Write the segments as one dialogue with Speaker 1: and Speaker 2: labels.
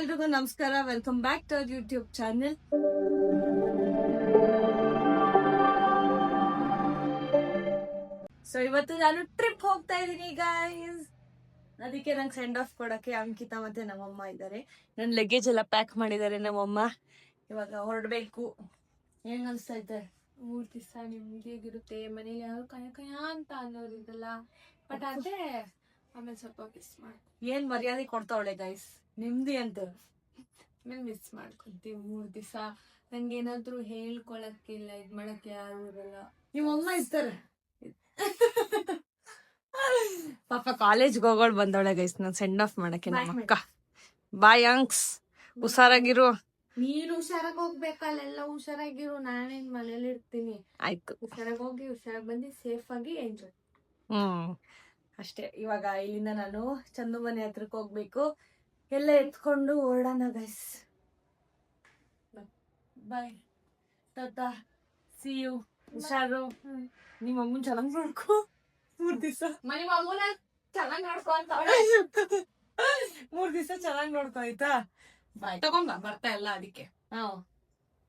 Speaker 1: ಎಲ್ರಿಗೂ ನಮಸ್ಕಾರ. Welcome back to our YouTube channel. So ಇವತ್ತು ನಾನು ಟ್ರಿಪ್ ಹೋಗ್ತಾ ಇದ್ದೀನಿ ಗೈಸ್. ಅದಕ್ಕೆ ನಂಗೆ ಸೆಂಡ್ ಆಫ್ ಕೊಡಕ್ಕೆ ಅಂಕಿತಾ ಮತ್ತೆ ನಮ್ಮಮ್ಮ ಇದ್ದಾರೆ. ನನ್ನ ಲಗೇಜ್ ಎಲ್ಲ ಪ್ಯಾಕ್ ಮಾಡಿದ್ದಾರೆ ನಮ್ಮಮ್ಮ. ಇವಾಗ ಹೊರಡ್ಬೇಕು. ಹೆಂಗ್ ಅನ್ಸ್ತೈತೆ?
Speaker 2: 3 ದಿವಸ ನಿಮ್ದಿರುತ್ತೆ, ಮನೇಲಿ ಯಾರು ಕಯ ಅಂತ ಅನ್ನೋರಿರಲ್ಲ. ಬಟ್ ಅದೇ ಆಮೇಲೆ ಸ್ವಲ್ಪ ಮಿಸ್
Speaker 1: ಏನ್ ಮರ್ಯಾದೆ ಕೊಡ್ತಾವಳೆ ಗೈಸ್, ನಿಮ್ದಿ ಅಂತ
Speaker 2: ಆಮೇಲೆ ಮಿಸ್ ಮಾಡ್ಕೊಂತೀವಿ 3 ದಿವಸ. ನಂಗೆ ಏನಾದ್ರು ಹೇಳ್ಕೊಳಕ್ಕಿಲ್ಲ, ಇದ್ ಮಾಡಕ್ಕೆ ಯಾರು ಇರಲ್ಲ.
Speaker 1: ನಿಮ್ಮಮ್ಮ ಇರ್ತಾರೆ. ಪಾಪ ಕಾಲೇಜ್ಗೆ ಹೋಗೋಳು ಬಂದವಳೆ ಗೈಸ್, ನಾನು ಸೆಂಡ್ ಆಫ್ ಮಾಡಕ್ಕೆ ನಮ್ಮ ಅಕ್ಕ. ಬಾಯ್ ಅಂಕ್ಸ್, ಹುಷಾರಾಗಿರು.
Speaker 2: ನೀನು ಹುಷಾರಾಗಿ ಹೋಗ್ಬೇಕಲ್ಲೆಲ್ಲ, ಹುಷಾರಾಗಿರು. ನಾನೇನ್ ಮನೇಲಿ ಇರ್ತೀನಿ.
Speaker 1: ಆಯ್ತು,
Speaker 2: ಹುಷಾರಾಗಿ ಹೋಗಿ ಹುಷಾರಾಗಿ ಬಂದು ಸೇಫ್ ಆಗಿ ಎಂಜಾಯ್.
Speaker 1: ಅಷ್ಟೇ. ಇವಾಗ ಇಲ್ಲಿಂದ ನಾನು ಚಂದು ಮನೆ ಹತ್ರಕ್ಕೆ ಹೋಗ್ಬೇಕು. ಎಲ್ಲ ಎತ್ಕೊಂಡು ಹೊರಡೋಣ guys. Bye, tata, see you. ಹುಷಾರು. ನಿಮ್ಮ ಅಮ್ಮನ್ ಚೆನ್ನಾಗಿ ನೋಡ್ಕೊ. 3 ದಿವಸ
Speaker 2: ನಿಮ್ಮ ಅಮ್ಮನ ಚೆನ್ನಾಗಿ ನೋಡ್ಕೊ ಅಂತ
Speaker 1: 3 ದಿವಸ ಚೆನ್ನಾಗಿ ನೋಡ್ಕೊ ಆಯ್ತಾ. ಬಾಯ್.
Speaker 2: ತಗೊಂಬ ಬರ್ತಾ ಇಲ್ಲ ಅದಕ್ಕೆ.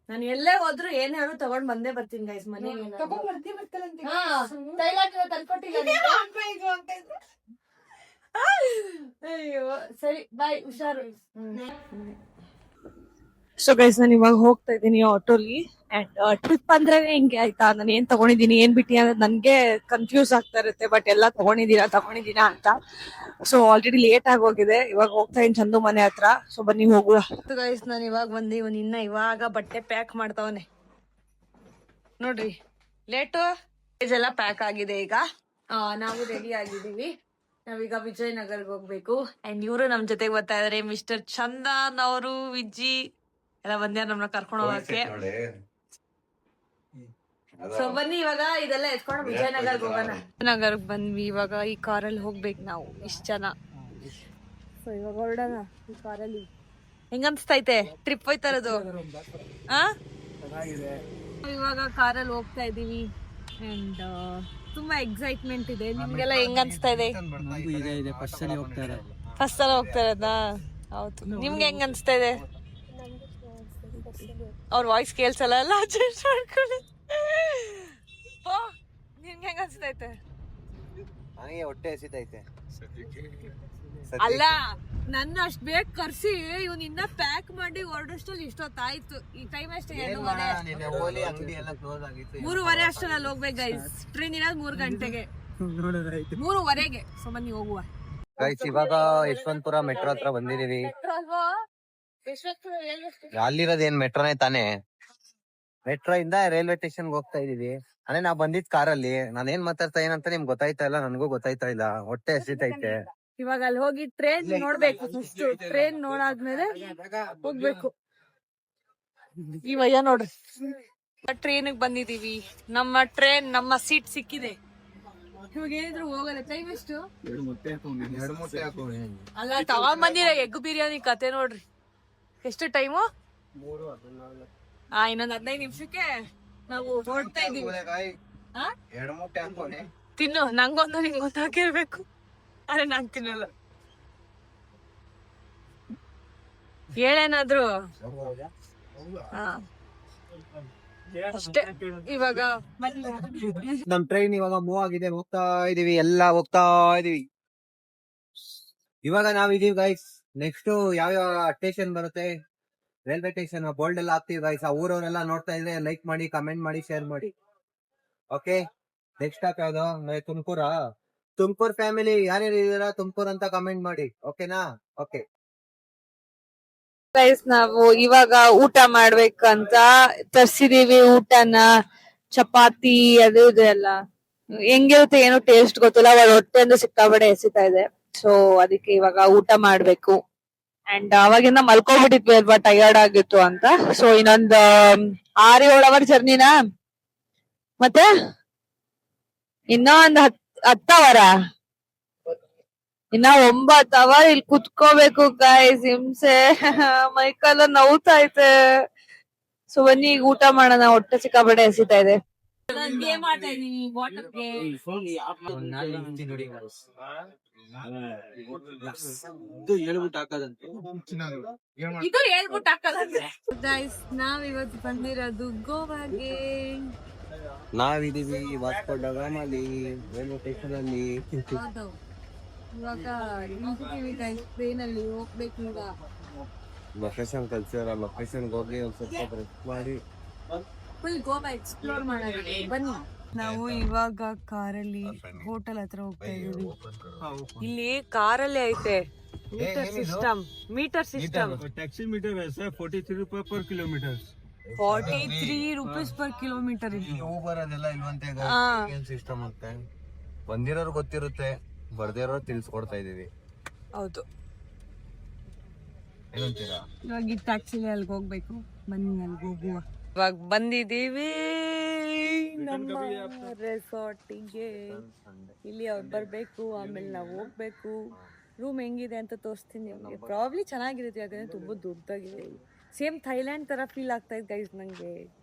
Speaker 1: ನಾನು ಎಲ್ಲೇ ಹೋದ್ರು ಏನ್ ಹೇಳು ತಗೊಂಡ್ ಬಂದೇ ಬರ್ತೀನಿ ಗೈಸ್. ಮನೆಗೆ ಅಯ್ಯೋ ಸರಿ, ಬಾಯ್, ಹುಷಾರು. ಸೊ ಗೈಸ್, ನಾನು ಇವಾಗ ಹೋಗ್ತಾ ಇದ್ದೀನಿ ಆಟೋಲಿ. ಅಂಡ್ ಟ್ರಿಪ್ ಅಂದ್ರೆ ಹೆಂಗೆ ಆಯ್ತಾ, ನಾನು ಏನ್ ತಗೊಂಡಿದ್ದೀನಿ ಏನ್ ಬಿಟ್ಟಿ ಅಂದ್ರೆ ನನ್ಗೆ ಕನ್ಫ್ಯೂಸ್ ಆಗ್ತಾ ಇರುತ್ತೆ. ಬಟ್ ಎಲ್ಲ ತಗೊಂಡಿದ್ದೀರಾ ಅಂತ. ಸೊ ಆಲ್ರೆಡಿ ಲೇಟ್ ಆಗೋಗಿದೆ. ಇವಾಗ ಹೋಗ್ತಾ ಇದ್ದೀನಿ ಚಂದು ಮನೆ ಹತ್ರ. ಸೊ ಬನ್ನಿ ಹೋಗುವ. ಗೈಸ್, ನಾನು ಇವಾಗ ಬಂದು ಇವಾಗ ಬಟ್ಟೆ ಪ್ಯಾಕ್ ಮಾಡ್ತಾವನೆ ನೋಡ್ರಿ. ಲೇಟು ಎಲ್ಲ ಪ್ಯಾಕ್ ಆಗಿದೆ. ಈಗ ನಾವು ರೆಡಿ ಆಗಿದ್ದೀವಿ. ನಾವೀಗ ವಿಜಯನಗರ್ಗೆ ಹೋಗ್ಬೇಕು. ಅಂಡ್ ಇವರು ನಮ್ ಜೊತೆಗೆ ಬರ್ತಾ ಇದಾರೆ. ಮಿಸ್ಟರ್ ಚಂದನ್ ಅವರು, ವಿಜ್ಜಿ ಎಲ್ಲ ಬಂದ್ಯಾರ ನಮ್ನ ಕರ್ಕೊಂಡು ಹೋಗಕ್ಕೆ. ಸೊ ಬನ್ನಿ ಇವಾಗ ಇದೆಲ್ಲ ಎತ್ಕೊಂಡು ವಿಜಯನಗರ್ಗೆ ಹೋಗೋಣ. ವಿಜಯನಗರ್ಗೆ ಬಂದ್ವಿ. ಇವಾಗ ಈ ಕಾರಲ್ಲಿ ಹೋಗ್ಬೇಕು ನಾವು, ಇಷ್ಟ ಜನ. ಸೊ ಇವಾಗ ಹೊರಡೋಣ ಈ ಕಾರಲ್ಲಿ. ಹೆಂಗ ಅನ್ಸ್ತೈತೆ ಟ್ರಿಪ್ ಹೋಯ್ತಾ ಇರೋದು? ಇವಾಗ ಕಾರಲ್ಲಿ ಹೋಗ್ತಾ ಇದೀವಿ. ಅಂಡ್ ತುಂಬಾ ಎಕ್ಸೈಟ್ಮೆಂಟ್ ಇದೆ. ನಿಮ್ಗೆಲ್ಲ ಹೆಂಗ ಅನ್ಸ್ತಾ ಇದೆ? ಫಸ್ಟ್ ಸಲ ಹೋಗ್ತಾ ಇರೋದಾ? ಹೌದು. ನಿಮ್ಗೆ ಹೆಂಗ ಅನ್ಸ್ತಾ ಇದೆ? ಅವ್ರ ವಾಯ್ಸ್ ಕೇಳ್ಸಲ್ಲ ಎಲ್ಲ ಅಡ್ಜಸ್ಟ್ ಮಾಡ್ಕೊಳ್ಳಿ. ನಿಮ್ಗೆ ಹೆಂಗ ಅನ್ಸ್ತೈತೆ?
Speaker 3: ಹೊಟ್ಟೆ ಹಸಿತೈತೆ.
Speaker 1: ಅಲ್ಲ, ನನ್ನ ಅಷ್ಟ್ ಬೇಗ ಕರ್ಸಿ ಇವ್ನ ಇನ್ನ ಪ್ಯಾಕ್ ಮಾಡಿ ಹೊರಡಷ್ಟಲ್ಲಿ ಇಷ್ಟೊತ್ತಾಯ್ತು. ಈ ಟೈಮ್ ಅಷ್ಟೇ 3:30 ಅಷ್ಟರಲ್ಲಿ ಹೋಗ್ಬೇಕು ಗೈಸ್. ಟ್ರೈನ್ ಇರೋದು 3 ಗಂಟೆಗೆ, 3:30ಗೆ. ಸೊ ಬನ್ನಿ ಹೋಗುವ
Speaker 3: ಗೈಸ್. ಇವಾಗ ಯಶವಂತಪುರ ಮೆಟ್ರೋ ಹತ್ರ ಬಂದಿದೀವಿ. ಅಲ್ಲಿರೋದ್ ಏನ್ ಮೆಟ್ರೋನೇ ತಾನೇ. ಮೆಟ್ರೋ ಇಂದ ರೈಲ್ವೆ ಸ್ಟೇಷನ್ ಹೋಗ್ತಾ ಇದೀವಿ. ಅಂದ್ರೆ ನಾವ್ ಬಂದಿದ್ ಕಾರಲ್ಲಿ. ನಾನ್ ಏನ್ ಮಾತಾಡ್ತಾ ಏನಂತ ನಿಮ್ಗೆ ಗೊತ್ತಾಯ್ತಾ ಇಲ್ಲ, ನನ್ಗೂ ಗೊತ್ತಾಯ್ತಾ ಇಲ್ಲ. ಹೊಟ್ಟೆ ಹಸಿತೈತೆ.
Speaker 1: ಇವಾಗ ಅಲ್ಲಿ ಹೋಗಿ ಟ್ರೈನ್ ನೋಡ್ಬೇಕು. ಫಸ್ಟ್ ಟ್ರೈನ್ ನೋಡಾದ್ಮೇಲೆ ಹೋಗ್ಬೇಕು. ಇವಯ್ಯ ನೋಡ್ರಿ, ಟ್ರೈನ್ ಬಂದಿದೀವಿ. ನಮ್ಮ ಟ್ರೈನ್, ನಮ್ಮ ಸೀಟ್ ಸಿಕ್ಕಿದೆ. ಇವಾಗ ಏನಿದ್ರು ಹೋಗಲ್ಲ. ಟೈಮ್ ಎಷ್ಟು? ಅಲ್ಲ, ತಗೊಂಬಂದಿರ ಎಗ್ ಬಿರಿಯಾನಿ ಕತೆ ನೋಡ್ರಿ. ಎಷ್ಟು ಟೈಮು? ಇನ್ನೊಂದ್ 15 ನಿಮಿಷಕ್ಕೆ ನಾವು ಹೊರಡ್ತಾ ಇದೀವಿ. ತಿನ್ನು, ನಂಗೊಂದು ನಿಂಗೊಂದು ಹಾಕಿರ್ಬೇಕು. ಅರೆ ನಾನ್ ತಿನ್ನಲ್ಲ. ಹೇಳೇನಾದ್ರು ಅಷ್ಟೇ. ಇವಾಗ
Speaker 3: ನಮ್ ಟ್ರೈನ್ ಇವಾಗ ಮೂವ್ ಆಗಿದೆ. ಹೋಗ್ತಾ ಇದೀವಿ, ಎಲ್ಲ ಹೋಗ್ತಾ ಇದೀವಿ. ಇವಾಗ ನಾವಿದೀವಿ ಗೈಸ್. ನೆಕ್ಸ್ಟ್ ಯಾವ ಸ್ಟೇಷನ್ ಬರುತ್ತೆ, ರೈಲ್ವೆ ಸ್ಟೇಷನ್ ಬೋಲ್ಡ್ ಎಲ್ಲ ಹಾಕ್ತಿವಿ ಗೈಸ್. ಆ ಊರವರೆಲ್ಲ ನೋಡ್ತಾ ಇದ್ರೆ ಲೈಕ್ ಮಾಡಿ, ಕಮೆಂಟ್ ಮಾಡಿ, ಶೇರ್ ಮಾಡಿ. ಓಕೆ, ನೆಕ್ಸ್ಟ್ ಸ್ಟಾಪ್ ಯಾವ್ದು? ತುಮಕೂರು ಫ್ಯಾಮಿಲಿ ಯಾರ್ಯಾರು ಇದೀರಾ ತುಮಕೂರು ಅಂತ ಕಮೆಂಟ್ ಮಾಡಿ. ಓಕೆನಾ? ಓಕೆ
Speaker 1: ಗೈಸ್, ನಾವು ಇವಾಗ ಊಟ ಮಾಡ್ಬೇಕಂತ ತರ್ಸಿದೀವಿ ಊಟನ. ಚಪಾತಿ ಅದು ಇದು ಎಲ್ಲ ಹೆಂಗಿರುತ್ತೆ ಏನೋ ಟೇಸ್ಟ್ ಗೊತ್ತಿಲ್ಲ. ಅವಳ ಹೊಟ್ಟೆ ಅಂದ್ರೆ ಸಿಕ್ಕಾಬಡೆ ಎಸಿತಾ ಇದೆ. ಸೊ ಅದಕ್ಕೆ ಇವಾಗ ಊಟ ಮಾಡ್ಬೇಕು. ಅಂಡ್ ಅವಾಗಿಂದ ಮಲ್ಕೊಬಿಟ್ಟಿದ್ವಿ ಅಲ್ವಾ, ಟಯರ್ಡ್ ಆಗಿತ್ತು ಅಂತ. ಸೊ ಇನ್ನೊಂದ್ 6-7 ಅವರ್ ಜರ್ನಿನ, ಮತ್ತೆ ಇನ್ನೊಂದ್ 10 ಅವರ, ಇನ್ನ 9 ಅವರ್ ಇಲ್ಲಿ ಕುತ್ಕೋಬೇಕು ಗೈಸ್. ಹಿಂಸೆ, ಮೈಕಲ್ಲ ನೋವ್ತಾ ಐತೆ. ಸೊ ಬನ್ನಿ ಈಗ ಊಟ ಮಾಡೋಣ, ಹೊಟ್ಟೆ ಸಿಕ್ಕಾಬಡೆ ಹಸಿತಾ ಇದೆ. ಗೇಮ್ ಆಡ್ತಾ ಇದೀನಿ ವಾಟರ್ ಗೇಮ್.
Speaker 3: ಇದು ಹೇಳ್ಬಿಟ್ಟು ಹಾಕೋದಂತೆ.
Speaker 1: ಇದು ಹೇಳ್ಬಿಟ್ಟು ಹಾಕದಂತೆ. ಗೈಸ್ ನಾವ್ ಇವತ್ತು ಬಂದಿರೋದು ಗೋವಾಗೆ.
Speaker 3: ನಾವಿದೀವಿ ವಾಸ್ಕೋ ಡ ಗಾಮಲ್ಲಿ ರೈಲ್ವೆ ಸ್ಟೇಷನ್ ಅಲ್ಲಿ.
Speaker 1: ಹೌದು ಇವಾಗ ನಿಂತಿದೀವಿ ಗೈಸ್ ಟ್ರೈನ್ ಅಲ್ಲಿ ಹೋಗ್ಬೇಕು ಈಗ.
Speaker 3: ಲೊಕೇಶನ್ ಕಲ್ಸಿರ ಲೊಕೇಶನ್ಗೆ ಹೋಗಿ ಒಂದ್ ಸ್ವಲ್ಪ ರೆಸ್ಟ್ ಮಾಡಿ
Speaker 1: ಫುಲ್ ಗೋವಾ ಎಕ್ಸ್ಪ್ಲೋರ್ ಮಾಡೋಣ ಬನ್ನಿ. ನಾವು ಇವಾಗ ಕಾರಲ್ಲಿ ಹೋಟೆಲ್ ಹತ್ರ ಹೋಗ್ತಾ ಇದೀವಿ. ಇಲ್ಲಿ ಕಾರಲ್ಲಿ ಐತೆ ಮೀಟರ್ ಸಿಸ್ಟಮ್.
Speaker 4: टैक्सी मीटर ऐसा है 43 रुपए पर किलोमीटर.
Speaker 1: 43 rupees per kilometer ಇದೆ.
Speaker 3: ಊಬರ್ ಅದೆಲ್ಲ ಇಲ್ವಂತೆ
Speaker 1: ಹಾ.
Speaker 3: ಸಿಸ್ಟಮ್ ಅಂತೆ. ಬಂದಿರೋರು ಗೊತ್ತಿರುತ್ತೆ, ಬರ್ದೇ ಇರೋರು ತಿಳಿಸ್ಕೊಡ್ತಾ ಇದೀವಿ.
Speaker 1: ಹೌದು
Speaker 3: ಏನಂತೀರಾ?
Speaker 1: ಇವಾಗ ಈ ಟ್ಯಾಕ್ಸಿಲಿ ಅಲ್ಲಿಗೆ ಹೋಗ್ಬೇಕು. ಬನ್ನಿ ಅಲ್ಲಿಗೆ ಹೋಗುವ. ಇವಾಗ ಬಂದಿದ್ದೀವಿ ನಮ್ಮ ರೆಸಾರ್ಟಿಗೆ. ಇಲ್ಲಿ ಅವ್ರು ಬರ್ಬೇಕು, ಆಮೇಲೆ ನಾವು ಹೋಗ್ಬೇಕು. ರೂಮ್ ಹೆಂಗಿದೆ ಅಂತ ತೋರಿಸ್ತೀನಿ ನಿಮಗೆ. ಪ್ರಾಬ್ಲಿ ಚೆನ್ನಾಗಿರುತ್ತೆ, ಯಾಕಂದ್ರೆ ತುಂಬಾ ದೊಡ್ಡದಾಗಿದೆ. ಸೇಮ್ ಥೈಲ್ಯಾಂಡ್ ತರ ಫೀಲ್ ಆಗ್ತಾ ಇದೆ ಗೈಸ್ ನಂಗೆ.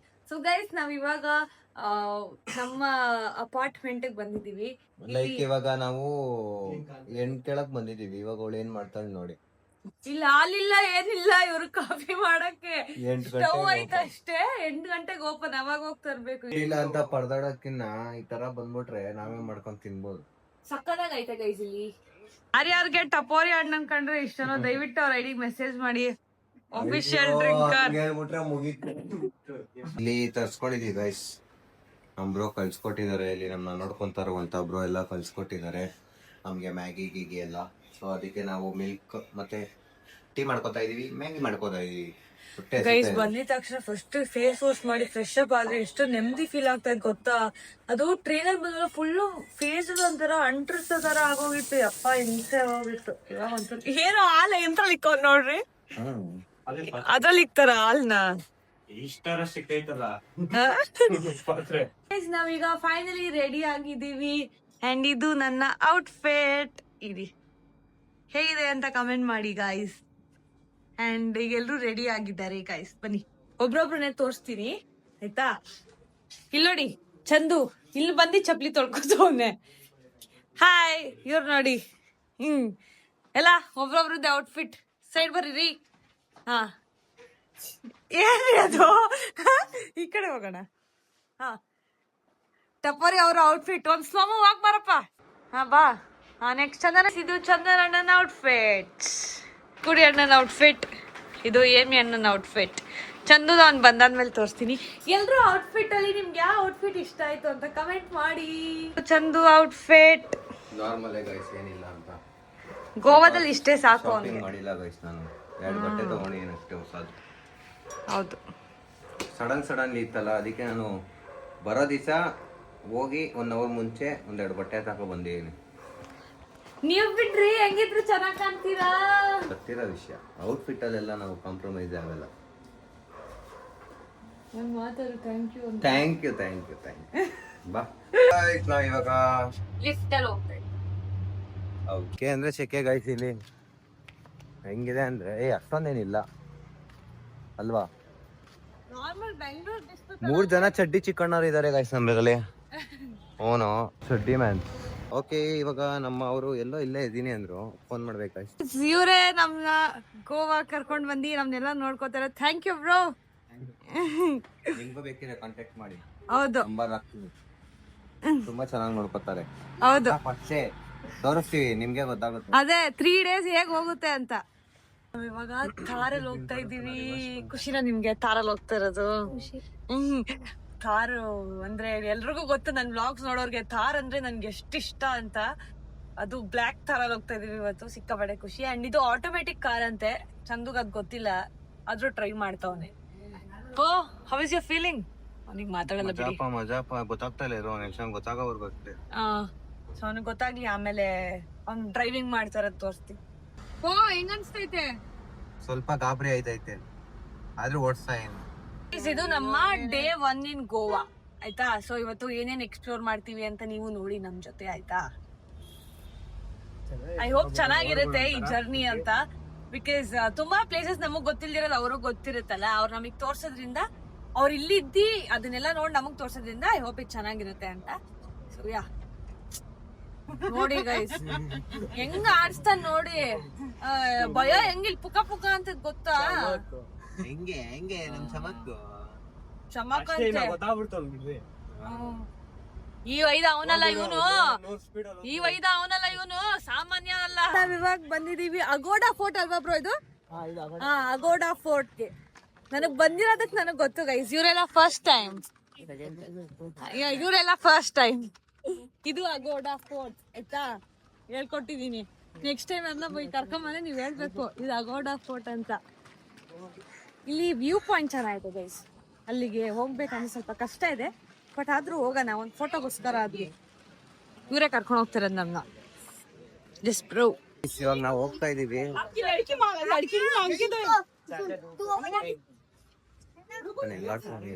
Speaker 1: ಸೊ ಗೈಸ್ ನಾವ್ ಇವಾಗ ನಮ್ಮ ಅಪಾರ್ಟ್ಮೆಂಟ್ ಬಂದಿದೀವಿ.
Speaker 3: ಲೈಕ್ ಇವಾಗ ನಾವು ಹೆಣ್ ಕೆಳಕ್ ಬಂದಿದೀವಿ. ಇವಾಗ ಅವಳು ಏನ್ ಮಾಡ್ತಾಳೆ ನೋಡಿ.
Speaker 1: ಇಲ್ಲ ಹಾಲಿಲ್ಲ ಏನಿಲ್ಲ, ಇವ್ರು ಕಾಫಿ ಮಾಡಕ್ಕೆ
Speaker 3: 8
Speaker 1: ಸ್ಟವ್
Speaker 3: ಗಂಟೆ
Speaker 1: ಐತೆ ಅಷ್ಟೇ. 8 ಗಂಟೆಗೆ ಓಪನ್, ಅವಾಗ ಹೋಗಿ ತರ್ಬೇಕು.
Speaker 3: ಇಲ್ಲ ಅಂತ ಪರದಾಡಕ್ಕಿನ್ನ ಈ ತರ ಬಂದ್ಬಿಟ್ರೆ ನಾವೇ ಮಾಡ್ಕೊಂಡ್ ತಿನ್ಬೋದು.
Speaker 1: ಸಕ್ಕದಾಗ ಐತೆ ಗೈಸ್ ಇಲ್ಲಿ. ಯಾರ್ಯಾರಿಗೆ ಟಪೋರಿ ಹಣ್ಣನ್ ಕಂಡ್ರೆ ಇಷ್ಟನೋ ದಯವಿಟ್ಟು ಅವ್ರ ಐಡಿಗೆ ಮೆಸೇಜ್ ಮಾಡಿ. ಅಫಿಷಿಯಲ್ ಡ್ರಿಂಕರ್
Speaker 3: ಹೇಳ್ಬಿಟ್ರೆ ಮುಗೀತು. ಇಲ್ಲಿ ತರ್ಸ್ಕೊಂಡಿದೀವಿ ಗೈಸ್. ನಮ್ ಬ್ರೋ ಕಳ್ಸ್ಕೊಟ್ಟಿದ್ದಾರೆ. ಇಲ್ಲಿ ನಮ್ನ ನೋಡ್ಕೊಂತಾರಂತ ಬ್ರೋ ಎಲ್ಲ ಕಳ್ಸ್ಕೊಟ್ಟಿದ್ದಾರೆ ನಮ್ಗೆ ಮ್ಯಾಗಿ ಗೀಗಿ ಎಲ್ಲ. ಸೊ ಅದಕ್ಕೆ ನಾವು ಮಿಲ್ಕ್ ಮತ್ತೆ ಟೀ ಮಾಡ್ಕೊತಾ ಇದೀವಿ, ಮ್ಯಾಗಿ ಮಾಡ್ಕೊತಾ ಇದೀವಿ.
Speaker 1: ಗೈಸ್ ಬಂದಿದ ತಕ್ಷಣ ಫಸ್ಟ್ ಫೇಸ್ ವಾಶ್ ಮಾಡಿ ಫ್ರೆಶ್ ಅಪ್ ಆದ್ರೆ ಎಷ್ಟು ನೆಮ್ಮದಿ ಫೀಲ್ ಆಗ್ತಾ ಇದೆ ಗೊತ್ತಾ. ಅದು ಟ್ರೈನರ್ ಬಂದ್ರೆ ಫುಲ್ ಫೇಸ್ ಒಂಥರ ಅಂಟ್ರಸ ತರ ಆಗೋಗಿತ್ತು. ಅಪ್ಪ ಹಿಂಸೆ ಆಗೋಗಿತ್ತು. ಇವಾಗ ಒಂಥರ ಏನೋ ಹಾಲ ಎಂತ ಇಕ್ಕೊಂಡ್ ನೋಡ್ರಿ, ಅದ್ರಲ್ಲಿ ಇಕ್ತಾರ ಹಾಲ್ನ.
Speaker 4: ಇಷ್ಟರ ಸಿಕ್ಕೈತಲ್ಲ.
Speaker 1: ನಾವೀಗ ಫೈನಲಿ ರೆಡಿ ಆಗಿದ್ದೀವಿ. ಅಂಡ್ ಇದು ನನ್ನ ಔಟ್ಫಿಟ್. ಇರಿ ಹೇಗಿದೆ ಅಂತ ಕಮೆಂಟ್ ಮಾಡಿ ಗಾಯ್ಸ್. ಅಂಡ್ ಈಗ ಎಲ್ರು ರೆಡಿ ಆಗಿದ್ದಾರೆ ಗಾಯ್ಸ್. ಬನ್ನಿ ಒಬ್ರೊಬ್ರನ್ನೇ ತೋರಿಸ್ತೀನಿ ಆಯ್ತಾ. ಇಲ್ಲಿ ನೋಡಿ ಚಂದು ಇಲ್ಲಿ ಬಂದು ಚಪ್ಲಿ ತೊಳ್ಕೊತವ್ನೆ. ಹಾಯ್ ಇವ್ರು ನೋಡಿ. ಎಲ್ಲ ಒಬ್ರೊಬ್ರದ್ದು ಔಟ್ಫಿಟ್. ಸೈಡ್ ಬರ್ರಿ. ಹಾ ಏನ್ರಿ ಅದು, ಈ ಕಡೆ ಹೋಗೋಣ. ಹಾ ಟಪೋರಿ ಅವ್ರ ಔಟ್ಫಿಟ್. ಒಂದ್ ಸ್ಲೋಮೋ ವಾಕ್ ಬಾರಪ್ಪ. ಹಾ ಬಾ. ಹಾ ನೆಕ್ಸ್ಟ್ ಚಂದನ. ಇದು ಚಂದನ ಅಣ್ಣನ ಔಟ್ಫಿಟ್. ಕುಡಿ ಅಣ್ಣನ ಔಟ್ಫಿಟ್. ಇದು ಏಮಿ ಅಣ್ಣನ ಔಟ್ಫಿಟ್. ಚಂದದ ಅವ್ನು ಬಂದಾದ್ಮೇಲೆ ತೋರಿಸ್ತೀನಿ. ಎಲ್ರು ಔಟ್ಫಿಟ್ ಅಲ್ಲಿ ನಿಮ್ಗೆ ಯಾವ ಔಟ್ಫಿಟ್ ಇಷ್ಟ ಆಯ್ತು ಅಂತ ಕಮೆಂಟ್ ಮಾಡಿ. ಚಂದು ಔಟ್ಫಿಟ್
Speaker 3: ನಾರ್ಮಲ್ ಗೈಸ್, ಏನಿಲ್ಲ ಅಂತ.
Speaker 1: ಗೋವಾದಲ್ಲಿ ಇಷ್ಟೇ ಸಾಕು
Speaker 3: ಶಾಪಿಂಗ್ ಮಾಡಿಲ್ಲ ಗೈಸ್. ನಾನು 2 ಬಟ್ಟೆ ತಗೊಂಡಿದ್ದೀನಿ ಅಷ್ಟೇ ಹೊಸದು.
Speaker 1: ಹೌದು
Speaker 3: ಸಡನ್ಲಿ ಇತ್ತಲ್ಲ, ಅದಕ್ಕೆ ನಾನು ಬರೋ ದಿವಸ ಹೋಗಿ 1 ಅವರ್ ಮುಂಚೆ 1-2 ಬಟ್ಟೆ ತಗೊ ಬಂದಿದ್ದೀನಿ.
Speaker 1: ನೀವ್ ಬಿಡ್ರಿ ಹೆಂಗಿದ್ರು ಚೆನ್ನಾಗ್ ಕಾಣ್ತೀರಾ.
Speaker 3: ಗೊತ್ತಿರೋ ವಿಷಯ. ಔಟ್ಫಿಟ್ ಅಲ್ಲೆಲ್ಲ ನಾವು ಕಾಂಪ್ರಮೈಸ್ ಆಗಲ್ಲ. ಥ್ಯಾಂಕ್ ಯು ಬಾ. ನಾವ್ ಇವಾಗ
Speaker 1: ಲಿಫ್ಟ್ ಅಲ್ಲಿ ಹೋಗ್ತಾ ಇದ್ದೀವಿ.
Speaker 3: ಓಕೆ ಅಂದ್ರೆ ಸೆಕೆ ಗೈಸ್. ಇಲ್ಲಿ ಹೆಂಗಿದೆ ಅಂದ್ರೆ ಅಷ್ಟೊಂದೇನಿಲ್ಲ ಅಲ್ವಾ.
Speaker 1: ನಾರ್ಮಲ್ ಬೆಂಗಳೂರು
Speaker 3: 3 ಜನ ಚಡ್ಡಿ ಚಿಕ್ಕಣ್ಣವ್ರು ಇದಾರೆ ಗೈಸ್ ನಮ್ಮಲ್ಲಿ. ಓನೋ ಚಡ್ಡಿ ಮ್ಯಾನ್. ಓಕೆ ಇವಾಗ ನಮ್ಮ ಅವರು ಎಲ್ಲೋ ಇಲ್ಲೇ ಇದ್ದೀನಿ ಅಂದ್ರು, ಫೋನ್ ಮಾಡ್ಬೇಕಾಯ್ತು.
Speaker 1: ಇವರೇ ನಮ್ನ ಗೋವಾ ಕರ್ಕೊಂಡ್ ಬಂದಿ ನಮ್ನೆಲ್ಲ ನೋಡ್ಕೋತಾರೆ. Thank you bro.
Speaker 3: ನಿಮ್ಗೂ ಬೇಕಿದ್ರೆ ಕಾಂಟ್ಯಾಕ್ಟ್ ಮಾಡಿ,
Speaker 1: ಹೌದು
Speaker 3: ನಂಬರ್ ಹಾಕ್ತೀನಿ. ತುಂಬಾ ಚೆನ್ನಾಗಿ ನೋಡ್ಕೋತಾರೆ.
Speaker 1: ಹೌದು
Speaker 3: ಫಸ್ಟೇ ತೋರಿಸ್ತೀವಿ, ನಿಮ್ಗೆ ಗೊತ್ತಾಗುತ್ತೆ.
Speaker 1: ಅದೇ 3 days ಹೇಗ್ ಹೋಗುತ್ತೆ ಅಂತ. ನಾವ್ ಇವಾಗ ಕಾರಲ್ಲಿ ಹೋಗ್ತಾ ಇದೀವಿ. ಖುಷಿನಾ ನಿಮ್ಗೆ ತಾರಲ್ಲಿ ಹೋಗ್ತಾ ಇರೋದು? ಕಾರು ಅಂದ್ರೆ ಎಲ್ರಿಗೂ ಗೊತ್ತು, ನನ್ ವ್ಲಾಗ್ಸ್ ನೋಡೋರ್ಗೆ ಥಾರ್ ಅಂದ್ರೆ ನನ್ಗೆ ಎಷ್ಟು ಇಷ್ಟ ಅಂತ. ಅದು ಬ್ಲ್ಯಾಕ್ ಥಾರಲ್ಲಿ ಹೋಗ್ತಾ ಇದೀವಿ ಇವತ್ತು. ಸಿಕ್ಕಾಪಟ್ಟೆ ಖುಷಿ. ಅಂಡ್ ಇದು ಆಟೋಮೆಟಿಕ್ ಕಾರ್ ಅಂತೆ. ಚಂದುಗ್ ಅದ್ ಗೊತ್ತಿಲ್ಲ, ಆದ್ರೂ ಟ್ರೈ ಮಾಡ್ತಾವನೆ. Oh how is your feeling? ಅವನಿಗೆ ಮಾತಾಡಲ್ಲ ಬಿಡಿ.
Speaker 3: ಮಜಾಪ ಗೊತ್ತಾಗ್ತಾ ಇಲ್ಲ ಇರೋ ನೆಕ್ಸ್ಟ್ ಗೊತ್ತಾಗೋವರೆಗೂ ಅಷ್ಟೇ.
Speaker 1: ಸೊ ಅವ್ನಿಗೆ ಗೊತ್ತಾಗ್ಲಿ, ಆಮೇಲೆ ಅವ್ನ್ ಡ್ರೈವಿಂಗ್ ಮಾಡ್ತಾರದ್ ತೋರಿಸ್ತೀವಿ. ಓ ಹೆಂಗ್ ಅನ್ಸ್ತೈತೆ?
Speaker 3: ಸ್ವಲ್ಪ ಗಾಬರಿ ಆಯ್ತೈತೆ, ಆದ್ರೂ ಓಡಿಸ್ತಾ ಏನು.
Speaker 1: ಇದು ನಮ್ಮ ಡೇ 1 ಇನ್ ಗೋವಾ ಆಯ್ತಾ. ಸೊ ಇವತ್ತು ಏನೇನ್ ಎಕ್ಸ್ಪ್ಲೋರ್ ಮಾಡ್ತೀವಿ ಅಂತ ನೀವು ನೋಡಿ ನಮ್ ಜೊತೆ ಆಯ್ತಾ. ಐ ಹೋಪ್ ಚೆನ್ನಾಗಿರುತ್ತೆ ಈ ಜರ್ನಿ ಅಂತ. ಬಿಕಾಸ್ ತುಂಬಾ ಪ್ಲೇಸಸ್ ನಮಗ್ ಗೊತ್ತಿಲ್ದಿರೋದು ಅವ್ರಿಗೆ ಗೊತ್ತಿರುತ್ತಲ್ಲ. ಅವ್ರು ನಮಗ್ ತೋರ್ಸೋದ್ರಿಂದ ಅವ್ರು ಇಲ್ಲಿದ್ದಿ ಅದನ್ನೆಲ್ಲ ನೋಡಿ ನಮಗ್ ತೋರ್ಸೋದ್ರಿಂದ ಐ ಹೋಪ್ ಇದು ಚೆನ್ನಾಗಿರುತ್ತೆ ಅಂತ. ಸೊ ಯಾ, ನೋಡಿ ಗೈಸ್ ಹೆಂಗ ಆಡ್ಸ್ತಾನ ನೋಡಿ. ಭಯ ಹೆಂಗಿಲ್ ಪುಕ ಪುಕ ಅಂತ ಗೊತ್ತಾ?
Speaker 3: ಹೆಂಗೆ ನಮ್
Speaker 1: ಚಮಕ್ ಅಂತೆ. ಈ ವೈದ ಅವನಲ್ಲ ಇವನು ಸಾಮಾನ್ಯ ಅಲ್ಲ. ನಾವ್ ಇವಾಗ ಬಂದಿದೀವಿ ಅಗೋಡಾ ಫೋರ್ಟ್ ಅಲ್ವಾ ಬ್ರೋ ಇದು? ಅಗೋಡಾ ಫೋರ್ಟ್ಗೆ ನನಗ್ ಬಂದಿರೋದಕ್ ನನಗ್ ಗೊತ್ತು ಗೈಸ್. ಇವರೆಲ್ಲ ಫಸ್ಟ್ ಟೈಮ್ ಇದು ಅಗೋಡಾ ಫೋರ್ಟ್ ಆಯ್ತಾ, ಹೇಳ್ಕೊಟ್ಟಿದೀನಿ. ನೆಕ್ಸ್ಟ್ ಟೈಮ್ ಎಲ್ಲ ಹೋಗಿ ಕರ್ಕೊಂಬಂದ್ರೆ ನೀವ್ ಹೇಳ್ಬೇಕು ಇದು ಅಗೋಡಾ ಫೋರ್ಟ್ ಅಂತ. ಇಲ್ಲಿ ವ್ಯೂ ಪಾಯಿಂಟ್ ಚೆನ್ನಾಗಿದೆ ಗೈಸ್, ಅಲ್ಲಿಗೆ ಹೋಗ್ಬೇಕಂದ್ರೆ ಸ್ವಲ್ಪ ಕಷ್ಟ ಇದೆ, ಬಟ್ ಆದ್ರೂ ಹೋಗೋಣ ಒಂದ್ ಫೋಟೋಗೋಸ್ಕರ. ಆದ್ರೂ ಇವರೇ ಕರ್ಕೊಂಡು ಹೋಗ್ತಾರೆ ನನ್ನ. ಜಸ್ಟ್ ಬ್ರೋ,
Speaker 3: ಇವಾಗ ನಾವು ಹೋಗ್ತಾ ಇದೀವಿ.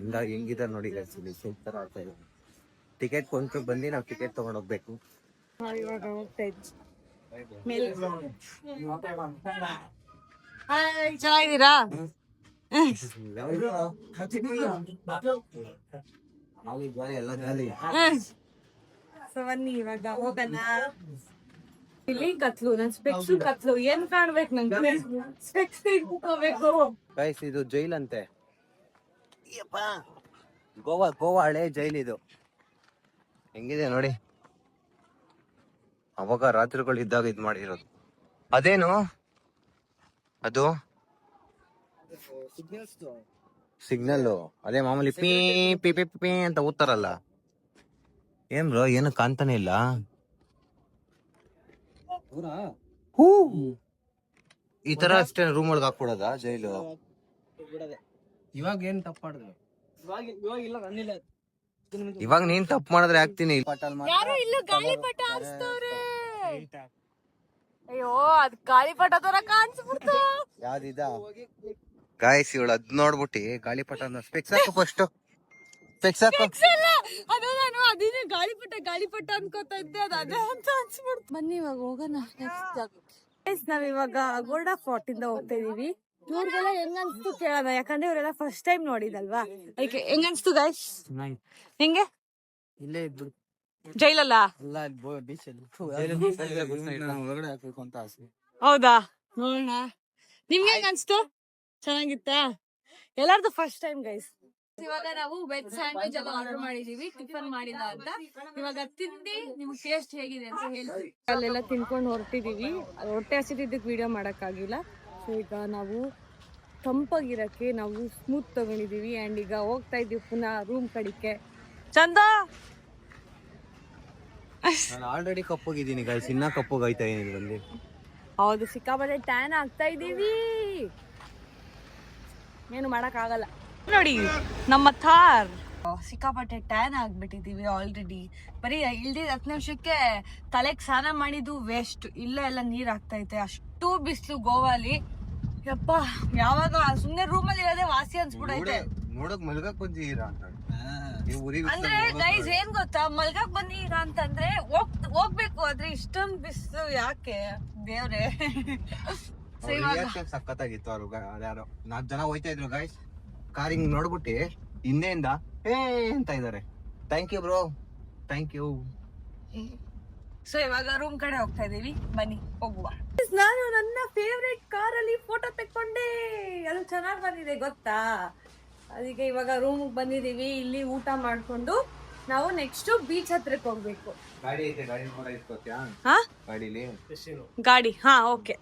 Speaker 3: ಎಲ್ಲ ಹೆಂಗಿದಾರೆ ನೋಡಿ ಸೂಪರ್ ಆಗ್ತಾ ಇದೆ. ಟಿಕೆಟ್ ಕೊಂಡ್ರು ಬಂದು ನಾವು ಟಿಕೆಟ್ ತಗೊಂಡ್ ಹೋಗ್ಬೇಕು.
Speaker 1: ಇವಾಗ ಹೋಗ್ತಾ ಇದ್ವಿ. ಚೆನ್ನಾಗಿದ್ದೀರಾ? ಸೊ ಬನ್ನಿ ಇವಾಗ ಹೋಗೋಣ. ಇಲ್ಲಿ ಕತ್ಲು, ನನ್ ಸ್ಪೆಕ್ಸ್ ಕತ್ಲು, ಏನ್ ಕಾಣ್ಬೇಕು ನಂಗೆ? ಸ್ಪೆಕ್ಸ್ ಹೋಗ್ಬೇಕು.
Speaker 3: ಗೈಸ್ ಇದು ಜೈಲ್ ಅಂತೆ, ಗೋವಾ ಹಳೆ ಜೈಲ್ ಇದು. ಹೆಂಗಿದೆ ನೋಡಿ, ಅವಾಗ ರಾತ್ರಿಗಳು ಇದ್ದಾಗ ಇದ್ ಮಾಡಿರೋದು. ಅದೇನು ಅದು ಸಿಗ್ನಲ್, ಅದೇ ಮಾಮೂಲಿ ಪೀ ಪಿ ಪಿ ಪಿ ಅಂತ ಓದ್ತಾರಲ್ಲ. ಏನ್ ಬ್ರೋ ಏನು ಕಾಣ್ತಾನೆ ಇಲ್ಲ. ಈ ತರ ಅಷ್ಟೇ ರೂಮ್ ಒಳಗೆ ಹಾಕ್ಬಿಡೋದ ಜೈಲು?
Speaker 5: ಇವಾಗ ಏನ್ ತಪ್ಪು ಮಾಡಿದ್ರು?
Speaker 3: ಇವಾಗ ನೀನ್ ತಪ್ಪು ಮಾಡಿದ್ರೆ ಹಾಕ್ತೀನಿ.
Speaker 1: ಯಾರು ಇಲ್ಲ ಗಾಳಿಪಟ ಹಾರಿಸ್ತವ್ರೆ. ಅಯ್ಯೋ ಅದ್ ಗಾಳಿಪಟ ತರ ಕಾಣಿಸ್ಬಿಡ್ತು.
Speaker 3: ಯಾವ್ದಿದ ಗಾಯ್ಸ್, ಇವಳು ಅದ್ ನೋಡ್ಬಿಟ್ಟಿ ಗಾಳಿಪಟ ಸ್ಪೆಕ್ಸ್ ಹಾಕು ಫಸ್ಟ್. ಸ್ಪೆಕ್ಸ್ ಹಾಕು.
Speaker 1: ಅದು ನಾನು ಅದೇನೇ ಗಾಳಿಪಟ ಅನ್ಕೋತಾ ಇದ್ದೆ, ಅದು ಅದೇ ಅಂತ ಅನ್ಸ್ಬಿಡ್ತು. ಬನ್ನಿ ಇವಾಗ ಹೋಗೋಣ ನೆಕ್ಸ್ಟ್ ಜಾಗಕ್ಕೆ. ನಾವ್ ಇವಾಗ ಅಗೋಡಾ ಫೋರ್ಟ್ ಇಂದ ಹೋಗ್ತಾ ಇದೀವಿ. ಇವ್ರಿಗೆಲ್ಲ ಹೆಂಗ್ ಅನ್ಸ್ತು ಕೇಳೋಣ, ಯಾಕಂದ್ರೆ ಇವರೆಲ್ಲ ಫಸ್ಟ್ ಟೈಮ್ ನೋಡಿದಲ್ವಾ. ಅದಕ್ಕೆ ಹೆಂಗ್ ಅನ್ಸ್ತು ಗೈಸ್? ಹೆಂಗೆ?
Speaker 5: ಇಲ್ಲೇ ಇದ್ದು
Speaker 1: ಜೈಲಲ್ಲ?
Speaker 5: ಎಲ್ಲ ಬೀಚ್ ಹೊರಗಡೆ ಹಾಕ್ಬೇಕು ಅಂತ ಆಸೆ.
Speaker 1: ಹೌದಾ, ನೋಡೋಣ. ನಿಮ್ಗೆ ಹೆಂಗ್ ಅನ್ಸ್ತು? ಚೆನ್ನಾಗಿತ್ತಾ? ಎಲ್ಲಾರ್ದು ಫಸ್ಟ್ ಟೈಮ್ ಗೈಸ್. ಇವಾಗ ನಾವು ವೆಜ್ ಸ್ಯಾಂಡ್ವಿಚ್ ಎಲ್ಲ ಆರ್ಡರ್ ಮಾಡಿದೀವಿ, ಟಿಫನ್ ಮಾಡಿಲ್ಲ ಅಂತ. ಇವಾಗ ತಿಂದಿ ನಿಮ್ಗೆ ಟೇಸ್ಟ್ ಹೇಗಿದೆ ಅಂತ ಹೇಳ್ತೀವಿ. ಅಲ್ಲೆಲ್ಲ ತಿನ್ಕೊಂಡು ಹೊರಟಿದೀವಿ. ಹೊಟ್ಟೆ ಹಸಿದಿದ್ದಕ್ಕೆ ವಿಡಿಯೋ ಮಾಡಕ್ಕಾಗಿಲ್ಲ. ಸೊ ಈಗ ನಾವು ತಂಪಾಗಿರಕ್ಕೆ ನಾವು ಸ್ಮೂತ್ ತಗೊಂಡಿದೀವಿ ಅಂಡ್ ಈಗ ಹೋಗ್ತಾ ಇದೀವಿ ಪುನಃ ರೂಮ್ ಕಡಿಕೆ. ಚಂದ,
Speaker 3: ನಾನು ಆಲ್ರೆಡಿ ಕಪ್ಪಗಿದ್ದೀನಿ ಗೈಸ್, ಇನ್ನ ಕಪ್ಪಗಾಯ್ತಾ ಇದೀನಿ ಬಂದು.
Speaker 1: ಹೌದು, ಸಿಕ್ಕಾಪಟ್ಟೆ ಟ್ಯಾನ್ ಆಗ್ತಾ ಇದೀವಿ, ಏನು ಮಾಡಕ್ ಆಗಲ್ಲ. ನೋಡಿ ನಮ್ಮ ಥಾರ್ ಸಿಕ್ಕಾಪಟ್ಟೆ ಟ್ಯಾನ್ ಆಗ್ಬಿಟ್ಟಿದೀವಿ ಆಲ್ರೆಡಿ. ಬರೀ ಇಲ್ದಿದ್ 10 ನಿಮಿಷಕ್ಕೆ ತಲೆಗೆ ಸ್ನಾನ ಮಾಡಿದ್ದು ವೇಸ್ಟ್. ಇಲ್ಲ ಎಲ್ಲ ನೀರ್ ಆಗ್ತೈತೆ, ಅಷ್ಟು ಬಿಸಿಲು ಗೋವಾಲಿ. ಯಪ್ಪ, ಯಾವಾಗ ಸುಮ್ನೆ ರೂಮಲ್ಲಿ ಇರೋದೇ ವಾಸಿ ಅನ್ಸ್ಬಿಡೈತೆ.
Speaker 3: ನೋಡಕ್ ಮಲ್ಗಕ್ ಬಂದಿದ್ದೀರಾ
Speaker 1: ಅಂದ್ರೆ ಗೈಸ್ ಏನ್ ಗೊತ್ತಾ, ಮಲ್ಗಕ್ ಬಂದಿದ್ದೀರಾ ಅಂತಂದ್ರೆ ಹೋಗ್ಬೇಕು, ಆದ್ರೆ ಇಷ್ಟೊಂದು ಬಿಸಿಲು ಯಾಕೆ ದೇವ್ರೆ.
Speaker 3: ಸಖತ್ತಾಗಿತ್ತು. ಅವ್ರು ಯಾರೋ 4 ಜನ ಹೋಯ್ತಾ ಇದ್ರು ಗೈಸ್, ಕಾರಿಂಗ್ ನೋಡ್ಬಿಟ್ಟು ಹಿಂದೆಯಿಂದ ಅಂತ ಇದಾರೆ. Thank you bro, thank you.
Speaker 1: So ಇವಾಗ ರೂಮ್ ಕಡೆ ಹೋಗ್ತಾ ಇದೀವಿ, ಬನ್ನಿ ಹೋಗುವ. ನಾನು ನನ್ನ ಫೇವ್ರೆಟ್ ಕಾರಲ್ಲಿ ಫೋಟೋ ತೆಕ್ಕೊಂಡೆ, ಅದು ಚೆನ್ನಾಗಿ ಬಂದಿದೆ ಗೊತ್ತಾ. ಅದಕ್ಕೆ ಇವಾಗ ರೂಮ್ ಬಂದಿದೀವಿ. ಇಲ್ಲಿ ಊಟ ಮಾಡ್ಕೊಂಡು ನಾವು ನೆಕ್ಸ್ಟ್ ಬೀಚ್ ಹತ್ರಕ್ಕೆ ಹೋಗ್ಬೇಕು.
Speaker 3: ಗಾಡಿ ಐತೆ, ಗಾಡಿ ಇಟ್ಕೋತ್ಯಾ?
Speaker 1: ಹಾ,
Speaker 3: ಗಾಡಿಲಿ
Speaker 1: ಗಾಡಿ. ಹಾ ಓಕೆ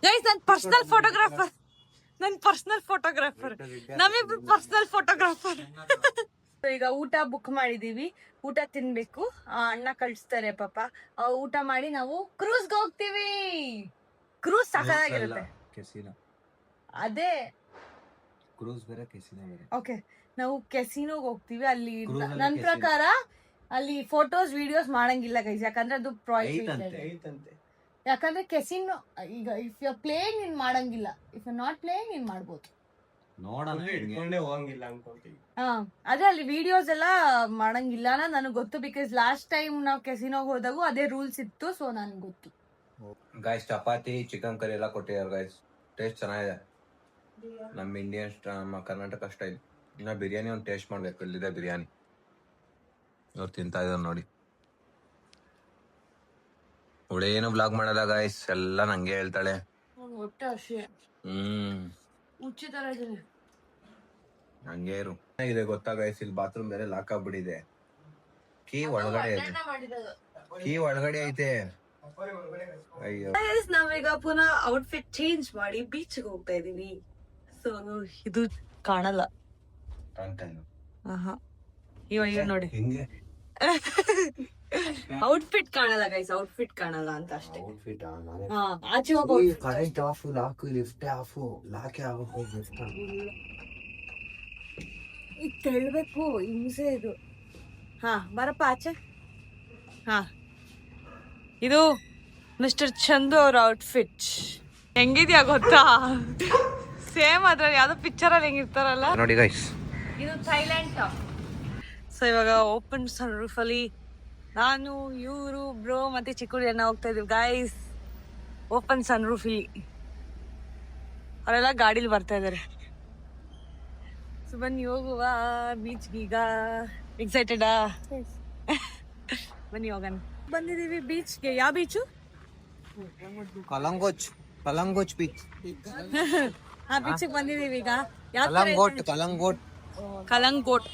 Speaker 1: ಗೈಸ್, ನನ್ ಪರ್ಸನಲ್ ಫೋಟೋಗ್ರಾಫರ್ ನಮ್ಮಿಬ್ರು ಪರ್ಸನಲ್ ಫೋಟೋಗ್ರಾಫರ್. ಈಗ ಊಟ ಬುಕ್ ಮಾಡಿದೀವಿ, ಊಟ ತಿನ್ಬೇಕು. ಅಣ್ಣ ಕಳಿಸ್ತಾರೆ ಪಾಪ. ಊಟ ಮಾಡಿ ನಾವು ಕ್ರೂಸ್ಗೆ ಹೋಗ್ತೀವಿ. ಕ್ರೂಸ್ ಸಾಕಾಗಿರುತ್ತೆ. ಅದೇ
Speaker 3: ಕ್ರೂಸ್ ಬೇರೆ, ಕೆಸಿನೋ ಬೇರೆ.
Speaker 1: ಓಕೆ, ನಾವು ಕೆಸಿನೋಗ್ ಹೋಗ್ತೀವಿ. ಅಲ್ಲಿ ನನ್ ಪ್ರಕಾರ ಅಲ್ಲಿ ಫೋಟೋಸ್ ವಿಡಿಯೋಸ್ ಮಾಡಂಗಿಲ್ಲ ಗೈಸ್, ಯಾಕಂದ್ರೆ ಅದು ಪ್ರಾಜೆಕ್ಟ್. ಯಾಕಂದ್ರೆ ಕೆಸಿನೋ ಈಗ ಇಫ್ ಯು ಪ್ಲೇಯಿಂಗ್ ನೀನ್ ಮಾಡಂಗಿಲ್ಲ, ಇಫ್ ಯು ನಾಟ್ ಪ್ಲೇಯಿಂಗ್ ನೀನ್ ಮಾಡ್ಬೋದು. ಅದೇ ಅಲ್ಲಿ ವಿಡಿಯೋಸ್ ಎಲ್ಲ ಮಾಡಂಗಿಲ್ಲ ನನಗೆ ಗೊತ್ತು. ಬಿಕಾಸ್ ಲಾಸ್ಟ್ ಟೈಮ್ ನಾವು ಕೆಸಿನೋಗ್ ಹೋದಾಗೂ ಅದೇ ರೂಲ್ಸ್ ಇತ್ತು. ಸೊ ನನ್ಗೆ ಗೊತ್ತು.
Speaker 3: ಗಾಯ್ಸ್ ಚಪಾತಿ ಚಿಕನ್ ಕರಿ ಎಲ್ಲ ಕೊಟ್ಟಿದ್ದಾರೆ ಗಾಯ್ಸ್, ಟೇಸ್ಟ್ ಚೆನ್ನಾಗಿದೆ. ನಮ್ಮ ಇಂಡಿಯನ್ ನಮ್ಮ ಕರ್ನಾಟಕ ಸ್ಟೈಲ್. ಇನ್ನ ಬಿರಿಯಾನಿ ಒಂದು ಟೇಸ್ಟ್ ಮಾಡ್ಬೇಕು. ಇಲ್ಲಿದೆ ಬಿರಿಯಾನಿ, ಇವ್ರು ತಿಂತಾ ಇದಾರೆ ನೋಡಿ. ಇವಳೇನು ಬ್ಲಾಗ್ ಮಾಡಲ್ಲ ಗಾಯ್ಸ್, ಎಲ್ಲ ನಂಗೆ ಹೇಳ್ತಾಳೆ.
Speaker 2: ಹೊಟ್ಟೆ ಹಸಿ ಹುಚ್ಚಿ ತರ ಇದೀನಿ.
Speaker 3: ಹಂಗೆ ಇರು. ಇದೆ ಗೊತ್ತಾ ಗೈಸ್, ಇಲ್ಲಿ ಬಾತ್ರೂಮ್ ಬೇರೆ ಲಾಕ್ ಆಗ್ಬಿಟ್ಟಿದೆ. ಕೀ ಒಳಗಡೆ ಐತೆ, ಕೀ ಒಳಗಡೆ ಐತೆ. ಅಯ್ಯೋ,
Speaker 1: ನಾವೀಗ ಪುನಃ ಔಟ್ಫಿಟ್ ಚೇಂಜ್ ಮಾಡಿ ಬೀಚ್ಗೆ ಹೋಗ್ತಾ ಇದೀವಿ. ಸೊ ಇದು ಕಾಣಲ್ಲ. ಇವಾಗ ನೋಡಿ
Speaker 3: ಹಿಂಗೆ
Speaker 1: ಔಟ್ಫಿಟ್ ಕಾಣಲ್ಲ ಗೈಸ್, ಔಟ್ಫಿಟ್ ಕಾಣಲ್ಲ ಅಂತ ಅಷ್ಟೇ.
Speaker 3: ಔಟ್ಫಿಟ್
Speaker 1: ಆಚೆ ಹೋಗೋ
Speaker 3: current off, lock, lift off, ಲಾಕೆ ಆಗೋದು.
Speaker 1: ಈಗ ತೆಳ್ಬೇಕು, ಹಿಂಸೆ ಇದು. ಹಾ ಬರಪ್ಪ ಆಚೆ. ಹಾ ಇದು ಮಿಸ್ಟರ್ ಚಂದು ಅವ್ರ ಔಟ್ಫಿಟ್ ಹೆಂಗಿದ್ಯಾ ಗೊತ್ತಾ? ಸೇಮ್ ಅದ್ರಲ್ಲಿ ಯಾವ್ದೋ ಪಿಕ್ಚರ್ ಅಲ್ಲಿ ಹೆಂಗಿರ್ತಾರಲ್ಲ
Speaker 3: ನೋಡಿ ಗೈಸ್.
Speaker 1: ಇದು ಥೈಲ್ಯಾಂಡ್ ಟಾಪ್. ಸೊ ಇವಾಗ ಓಪನ್ ಸನ್ ರೂಫ್ ಅಲ್ಲಿ ನಾನು, ಇವರು, ಬ್ರೋ ಮತ್ತೆ ಚಿಕ್ಕುಳಿ ಅಣ್ಣ ಹೋಗ್ತಾ ಇದೀವಿ ಗೈಸ್. ಓಪನ್ ಸನ್ ರೂಫ್ ಇಲ್ಲಿ ಅವರೆಲ್ಲ ಗಾಡಿಲಿ ಬರ್ತಾ ಇದಾರೆ. ಸೊ ಬನ್ನಿ ಹೋಗುವ ಬೀಚ್ಗೀಗ. ಎಕ್ಸೈಟೆಡಾ? ಬನ್ನಿ ಹೋಗೋಣ. ಬಂದಿದೀವಿ ಬೀಚ್ಗೆ. ಯಾವ ಬೀಚು?
Speaker 3: ಕಲಂಗೋಚ್ ಬೀಚ್.
Speaker 1: ಆ ಬೀಚಿಗೆ ಬಂದಿದೀವಿ ಈಗ. ಕಲಂಗೋಟ್.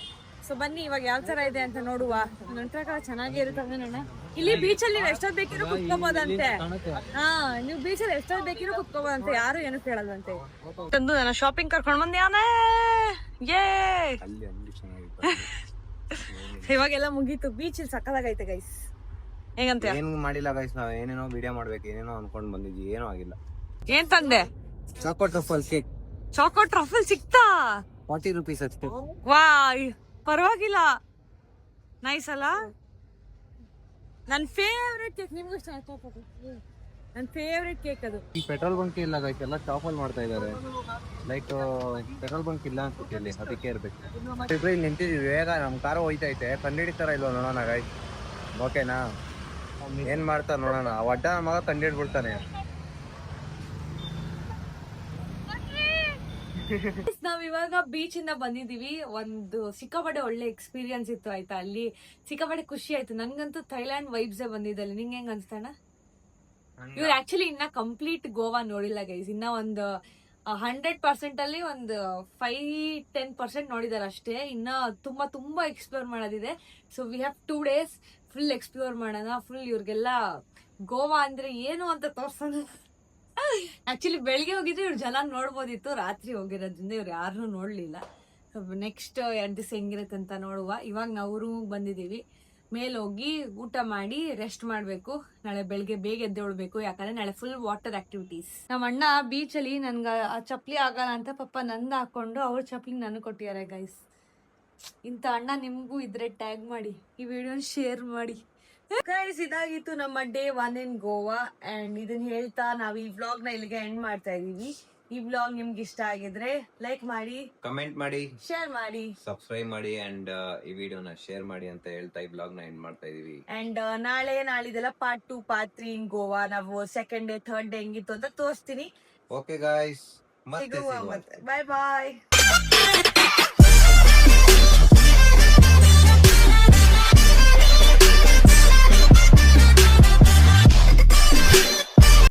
Speaker 1: ಸೊ ಬನ್ನಿ ಇವಾಗ ಯಾವ ತರ ಇದೆ ಅಂತ ನೋಡುವ. ನನ್ನ ಪ್ರಕಾರ ಚೆನ್ನಾಗಿ ಇರುತ್ತೆ ನೋಡ. ಇಲ್ಲಿ ಬೀಚಲ್ಲಿ ನೀವು ಎಷ್ಟೊತ್ತು ಬೇಕಿರೋ ಕುತ್ಕೋಬೋದಂತೆ. ಹಾ, ನೀವು ಬೀಚಲ್ಲಿ ಎಷ್ಟೊತ್ತು ಬೇಕಿರೋ ಕುತ್ಕೋಬೋದಂತೆ, ಯಾರು ಏನು ಕೇಳಲ್ವಂತೆ. ತಂದು ನನ್ನ ಶಾಪಿಂಗ್ ಕರ್ಕೊಂಡ್ ಬಂದ್ಯಾನೆ. ಯೇ ಇವಾಗೆಲ್ಲ ಮುಗೀತು. ಬೀಚಲ್ಲಿ ಸಕ್ಕದಾಗೈತೆ ಗೈಸ್. ಹೇಗಂತ
Speaker 3: ಏನ್ ಮಾಡಿಲ್ಲ ಗೈಸ್, ನಾವ್ ಏನೇನೋ ವಿಡಿಯೋ ಮಾಡ್ಬೇಕು ಏನೇನೋ ಅನ್ಕೊಂಡ್ ಬಂದಿದ್ವಿ, ಏನೂ ಆಗಿಲ್ಲ.
Speaker 1: ಏನ್ ತಂದೆ?
Speaker 3: Chacko truffle cake.
Speaker 1: Chacko truffle ಸಿಕ್ತಾ?
Speaker 3: 40 ರೂಪೀಸ್ ಅಷ್ಟೇ.
Speaker 1: ವಾ, ಪರವಾಗಿಲ್ಲ. ನೈಸ್ ಅಲ್ಲ? ನನ್ನ ಫೇವ್ರೆಟ್ ಕೇಕ್. ನಿಮ್ಗೂ ಇಷ್ಟ ಆಯ್ತಾ? ನನ್ನ ಫೇವ್ರೆಟ್ ಕೇಕ್ ಅದು.
Speaker 3: ಈ ಪೆಟ್ರೋಲ್ ಬಂಕ್ ಇಲ್ಲ ಗೈಸ್, ಎಲ್ಲ ಚಾಪಲ್ ಮಾಡ್ತಾ ಇದಾರೆ. ಲೈಕ್ ಪೆಟ್ರೋಲ್ ಬಂಕ್ ಇಲ್ಲ ಅನ್ಸುತ್ತೆ ಇಲ್ಲಿ, ಅದಕ್ಕೆ ಇರ್ಬೇಕು. ಇಲ್ಲಿ ನಿಂತಿದೀವಿ, ಬೇಗ ನಮ್ ಕಾರು ಹೋಯ್ತಾ ಐತೆ. ಕಂಡಿಡಿತಾರ ಇಲ್ವ ನೋಡೋಣ ಗೈಸ್. ಓಕೆನಾ? ಏನ್ ಮಾಡ್ತಾರ ನೋಡೋಣ. ಒಡ್ಡ ಮಗ ಕಂಡಿಡ್ಬಿಡ್ತಾನೆ.
Speaker 1: ನಾವ್ ಇವಾಗ ಬೀಚ್ ಇಂದ ಬಂದಿದೀವಿ. ಒಂದು ಸಿಕ್ಕಾಪಟ್ಟೆ ಒಳ್ಳೆ ಎಕ್ಸ್ಪೀರಿಯನ್ಸ್ ಇತ್ತು ಆಯ್ತಾ. ಅಲ್ಲಿ ಸಿಕ್ಕಾಪಟ್ಟೆ ಖುಷಿ ಆಯ್ತು. ನನ್ಗಂತೂ ಥೈಲ್ಯಾಂಡ್ ವೈಬ್ಸ್ ಬಂದಿದೆ ಅಲ್ಲಿ. ನಿಂಗೆ ಹೆಂಗ್ ಅನ್ಸ್ತಾನ? ಇವ್ರು ಆಕ್ಚುಲಿ ಇನ್ನ ಕಂಪ್ಲೀಟ್ ಗೋವಾ ನೋಡಿಲ್ಲ ಗೈಸ್. ಇನ್ನ ಒಂದು 100% ಅಲ್ಲಿ ಒಂದು 5-10% ನೋಡಿದಾರೆ ಅಷ್ಟೇ. ಇನ್ನ ತುಂಬಾ ತುಂಬಾ ಎಕ್ಸ್ಪ್ಲೋರ್ ಮಾಡೋದಿದೆ. So we have 2 days full explore ಮಾಡೋಣ. ಫುಲ್ ಇವ್ರಿಗೆಲ್ಲ ಗೋವಾ ಅಂದ್ರೆ ಏನು ಅಂತ ತೋರ್ಸೋಣ. ಆಕ್ಚುಲಿ ಬೆಳಿಗ್ಗೆ ಹೋಗಿದ್ರೆ ಇವ್ರು ಜನ ನೋಡ್ಬೋದಿತ್ತು, ರಾತ್ರಿ ಹೋಗಿರೋದ್ರಿಂದ ಇವ್ರು ಯಾರನ್ನೂ ನೋಡ್ಲಿಲ್ಲ. ನೆಕ್ಸ್ಟ್ 2 ದಿವಸ ಹೆಂಗಿರುತ್ತೆ ಅಂತ ನೋಡುವ. ಇವಾಗ ನಾವು ರೂಮಿಗೆ ಬಂದಿದೀವಿ. ಮೇಲೆ ಹೋಗಿ ಊಟ ಮಾಡಿ ರೆಸ್ಟ್ ಮಾಡ್ಬೇಕು. ನಾಳೆ ಬೆಳಿಗ್ಗೆ ಬೇಗ ಎದ್ದೇಳ್ಬೇಕು, ಯಾಕಂದ್ರೆ ನಾಳೆ ಫುಲ್ ವಾಟರ್ ಆಕ್ಟಿವಿಟೀಸ್. ನಮ್ಮ ಅಣ್ಣ ಬೀಚ್ ಅಲ್ಲಿ ನನ್ಗ ಆ ಚಪ್ಲಿ ಆಗಲ್ಲ ಅಂತ ಪಾಪ ನಂದು ಹಾಕೊಂಡು ಅವ್ರ ಚಪ್ಲಿ ನನಗೆ ಕೊಟ್ಟಿದ್ದಾರೆ ಗೈಸ್. ಇಂಥ ಅಣ್ಣ ನಿಮ್ಗೂ ಇದ್ರೆ ಟ್ಯಾಗ್ ಮಾಡಿ, ಈ ವಿಡಿಯೋನ ಶೇರ್ ಮಾಡಿ ಗೈಸ್. ಇದಾಗಿತ್ತು ನಮ್ಮ ಡೇ 1 ಇನ್ ಗೋವಾ. ಅಂಡ್ ಇದನ್ನ ಹೇಳ್ತಾ ನಾವು ಈ ವ್ಲಾಗ್ ನ ಇಲ್ಲಿಗೆ ಎಂಡ್ ಮಾಡ್ತಾ ಇದೀವಿ. ಈ ವ್ಲಾಗ್ ನಿಮ್ಗೆ ಇಷ್ಟ ಆಗಿದ್ರೆ ಲೈಕ್ ಮಾಡಿ,
Speaker 3: ಕಮೆಂಟ್ ಮಾಡಿ,
Speaker 1: ಶೇರ್ ಮಾಡಿ,
Speaker 3: ಸಬ್ಸ್ಕ್ರೈಬ್ ಮಾಡಿ ಅಂಡ್ ಈ ವಿಡಿಯೋನ ಶೇರ್ ಮಾಡಿ ಅಂತ ಹೇಳ್ತಾ ಈ ಬ್ಲಾಗ್ ನ ಎಂಡ್ ಮಾಡ್ತಾ ಇದೀವಿ.
Speaker 1: ಅಂಡ್ ನಾಳಿದೆಲ್ಲ ಪಾರ್ಟ್ 2 ಪಾರ್ಟ್ 3 ಇನ್ ಗೋವಾ. ನಾವು 2nd ಡೇ 3rd ಡೇ ಹೆಂಗಿತ್ತು ಅಂತ ತೋರಿಸ್ತೀನಿ.
Speaker 3: ಓಕೆ ಗಾಯ್ಸ್, ಮತ್ತೆ
Speaker 1: ಬಾಯ್ ಬಾಯ್.